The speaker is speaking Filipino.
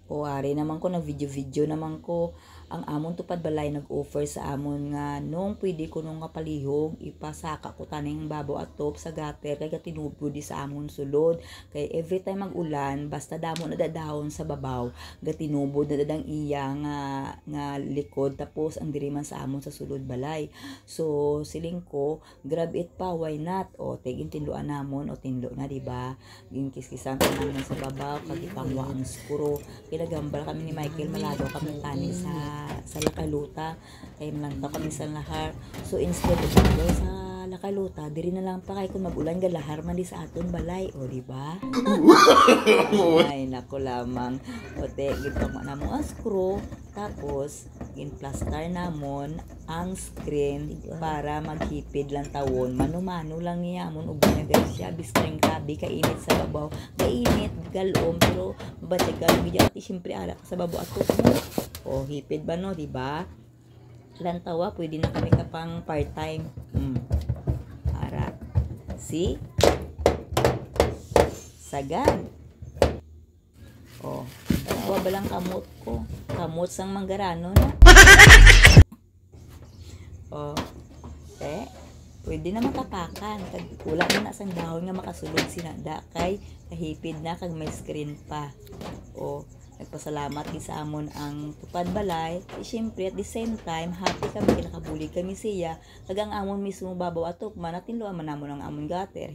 O ari naman ko, nag-video naman ko, ang amon tupad balay nag-offer sa amon nga nung pwede ko nung kapalihog ipasaka ko taning babaw atop sa gutter kay gatinubo di sa amon sulod. Kay every time mag-ulan basta damo nadadahon sa babaw gatinubo dadang iya nga likod tapos ang diri man sa amon sa sulod balay. So siling ko grab it pa, why not? O tigin tinluan namon o tinlo na diba, ginkis-kisan ka naman sa babaw kag ipangwa ang skuro. Kinagambal kami ni Michael, malado kami tani sa Lakaluta, kay manlantaw kami sa lahar. So instead of go sa Lakaluta, diri na lang pa kay kung mag-ulan ga lahar man di sa aton balay, o di ba? Ay nako lamang. Ote gitama na mo ang screw, tapos ginplaster namon ang screen para maghipid lang tawon. Mano-mano lang niya amon ug binagal siya biskring kabi kainit sa babaw. Kainit galom pero batigal gid ati syempre ara sa babaw ato mo. O hipid ba no, di ba? Lantawa pwede na kami kapang part-time. Ara. See? Sagad. O, tawa ba lang kamot ko? Kamot sang manggarano na. O, pwede na matapakan. Wala na sang dahon nga makasulod sinada kay kahipid na kag may screen pa. O, nagpasalamat din sa amon ang tupad balay. Siyempre at the same time happy kami kinakabulig kami siya kag ang amon mismo babaw atok man natin luan man namon ang amon gutter.